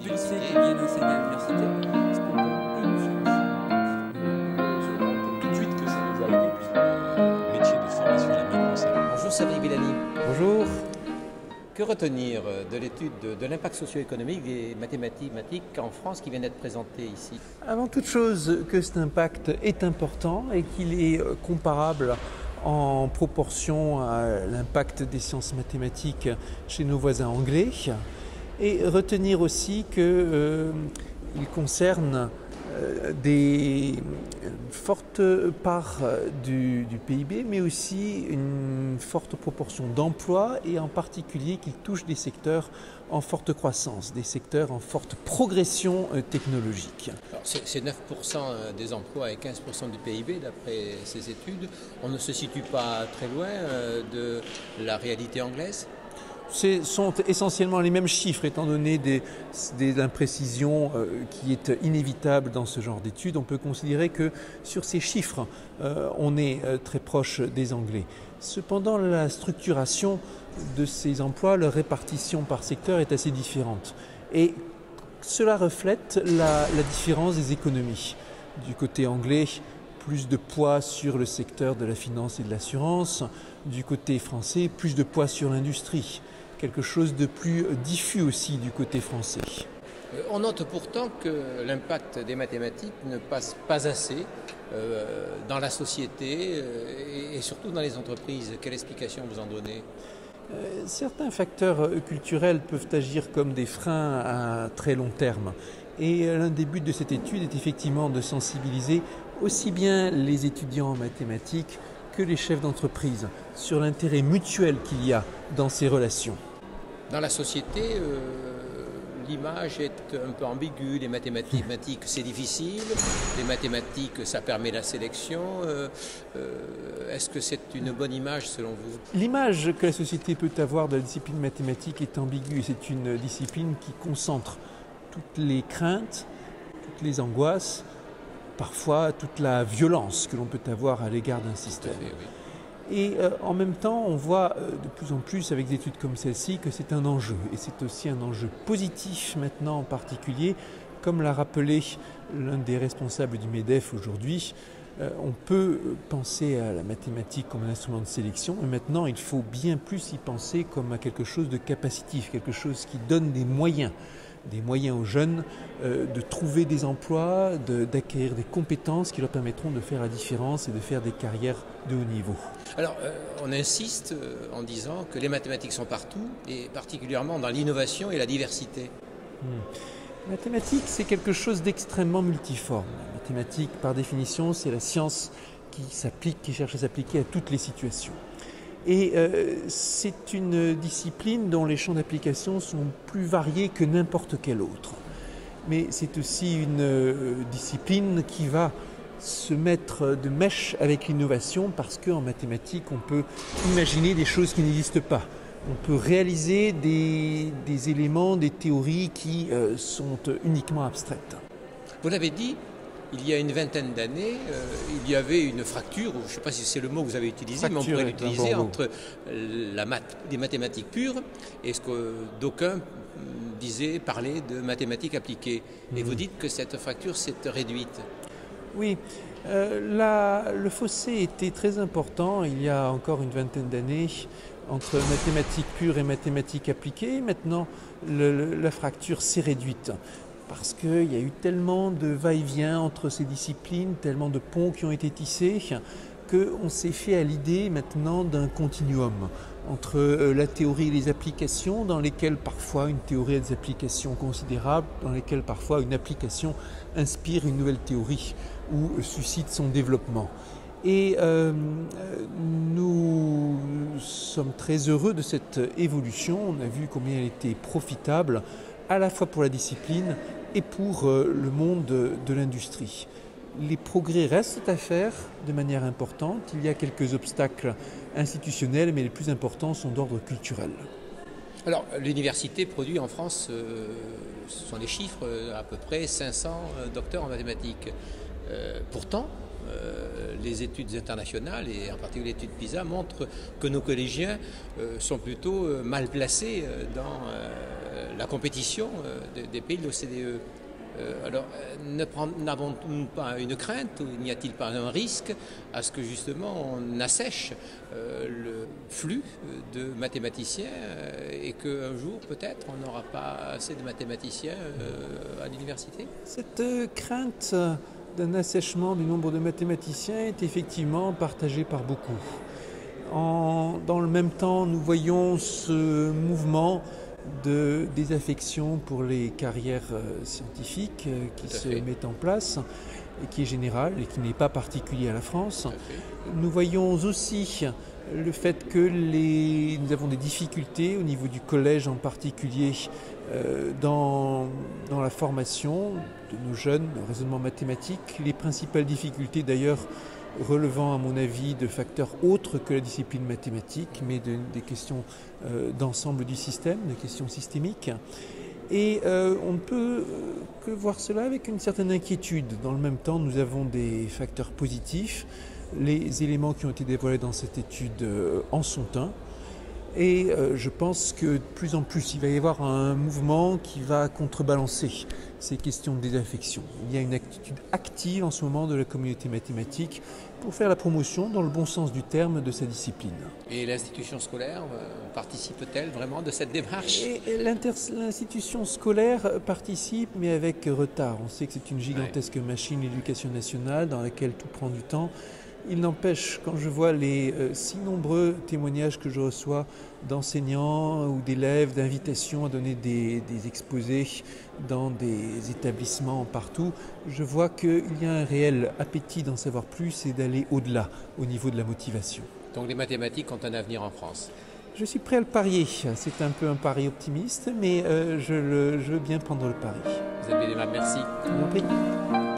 mobilité qui viennent enseigner à l'université. Tout de suite que ça nous a aidé. Métier de formation à la mi-conseil. Bonjour Sabri Villani. Bonjour. Que retenir de l'étude de l'impact socio-économique des mathématiques en France qui vient d'être présentée ici? Avant toute chose, que cet impact est important et qu'il est comparable en proportion à l'impact des sciences mathématiques chez nos voisins anglais. Et retenir aussi qu'il concerne des fortes parts du PIB, mais aussi une forte proportion d'emplois et en particulier qu'il touche des secteurs en forte croissance, des secteurs en forte progression technologique. C'est 9% des emplois et 15% du PIB d'après ces études. On ne se situe pas très loin de la réalité anglaise? Ce sont essentiellement les mêmes chiffres, étant donné des imprécisions qui est inévitable dans ce genre d'études. On peut considérer que sur ces chiffres, on est très proche des Anglais. Cependant, la structuration de ces emplois, leur répartition par secteur est assez différente. Et cela reflète la différence des économies. Du côté anglais, plus de poids sur le secteur de la finance et de l'assurance. Du côté français, plus de poids sur l'industrie. Quelque chose de plus diffus aussi du côté français. On note pourtant que l'impact des mathématiques ne passe pas assez dans la société et surtout dans les entreprises. Quelle explication vous en donnez? Certains facteurs culturels peuvent agir comme des freins à très long terme. Et l'un des buts de cette étude est effectivement de sensibiliser aussi bien les étudiants en mathématiques que les chefs d'entreprise sur l'intérêt mutuel qu'il y a dans ces relations. Dans la société, l'image est un peu ambiguë. Les mathématiques, c'est difficile. Les mathématiques, ça permet la sélection. Est-ce que c'est une bonne image selon vous? L'image que la société peut avoir de la discipline mathématique est ambiguë. C'est une discipline qui concentre toutes les craintes, toutes les angoisses, parfois toute la violence que l'on peut avoir à l'égard d'un système. Tout à fait, oui. Et en même temps, on voit de plus en plus avec des études comme celle-ci que c'est un enjeu. Et c'est aussi un enjeu positif maintenant en particulier. Comme l'a rappelé l'un des responsables du MEDEF aujourd'hui, on peut penser à la mathématique comme un instrument de sélection, mais maintenant il faut bien plus y penser comme à quelque chose de capacitif, quelque chose qui donne des moyens aux jeunes de trouver des emplois, d'acquérir des compétences qui leur permettront de faire la différence et de faire des carrières de haut niveau. Alors, on insiste en disant que les mathématiques sont partout, et particulièrement dans l'innovation et la diversité. La mathématique, c'est quelque chose d'extrêmement multiforme. La mathématique, par définition, c'est la science qui cherche à s'appliquer à toutes les situations. Et c'est une discipline dont les champs d'application sont plus variés que n'importe quelle autre. Mais c'est aussi une discipline qui va se mettre de mèche avec l'innovation parce qu'en mathématiques, on peut imaginer des choses qui n'existent pas. On peut réaliser des éléments, des théories qui sont uniquement abstraites. Vous l'avez dit, il y a une vingtaine d'années, il y avait une fracture, je ne sais pas si c'est le mot que vous avez utilisé, mais on pourrait l'utiliser entre des mathématiques pures et ce que d'aucuns parlaient de mathématiques appliquées. Et vous dites que cette fracture s'est réduite. Oui, le fossé était très important il y a encore une vingtaine d'années entre mathématiques pures et mathématiques appliquées. Maintenant, la fracture s'est réduite. Parce qu'il y a eu tellement de va-et-vient entre ces disciplines, tellement de ponts qui ont été tissés, qu'on s'est fait à l'idée maintenant d'un continuum entre la théorie et les applications, dans lesquelles parfois une théorie a des applications considérables, dans lesquelles parfois une application inspire une nouvelle théorie ou suscite son développement. Et nous sommes très heureux de cette évolution. On a vu combien elle était profitable à la fois pour la discipline et pour le monde de l'industrie. Les progrès restent à faire de manière importante. Il y a quelques obstacles institutionnels, mais les plus importants sont d'ordre culturel. Alors, l'université produit en France, ce sont les chiffres, à peu près 500 docteurs en mathématiques. Pourtant, les études internationales, et en particulier l'étude PISA, montrent que nos collégiens sont plutôt mal placés dans la compétition des pays de l'OCDE. Alors, n'avons-nous pas une crainte, ou n'y a-t-il pas un risque à ce que justement on assèche le flux de mathématiciens et qu'un jour peut-être on n'aura pas assez de mathématiciens à l'université? Cette crainte d'un assèchement du nombre de mathématiciens est effectivement partagée par beaucoup. Dans le même temps, nous voyons ce mouvement de désaffection pour les carrières scientifiques qui se met en place et qui est général et qui n'est pas particulier à la France. Nous voyons aussi le fait que nous avons des difficultés au niveau du collège en particulier dans la formation de nos jeunes, le raisonnement mathématique. Les principales difficultés d'ailleurs relevant à mon avis de facteurs autres que la discipline mathématique, mais des questions d'ensemble du système, des questions systémiques. Et on ne peut que voir cela avec une certaine inquiétude. Dans le même temps, nous avons des facteurs positifs. Les éléments qui ont été dévoilés dans cette étude en sont un. Et je pense que de plus en plus, il va y avoir un mouvement qui va contrebalancer ces questions de désaffection. Il y a une attitude active en ce moment de la communauté mathématique pour faire la promotion, dans le bon sens du terme, de sa discipline. Et l'institution scolaire participe-t-elle vraiment de cette démarche? L'institution scolaire participe, mais avec retard. On sait que c'est une gigantesque machine, l'éducation nationale, dans laquelle tout prend du temps. Il n'empêche, quand je vois les si nombreux témoignages que je reçois d'enseignants ou d'élèves, d'invitations à donner des exposés dans des établissements partout, je vois qu'il y a un réel appétit d'en savoir plus et d'aller au-delà au niveau de la motivation. Donc les mathématiques ont un avenir en France? Je suis prêt à le parier. C'est un peu un pari optimiste, mais je veux bien prendre le pari. Vous avez des merci. Je vous en prie.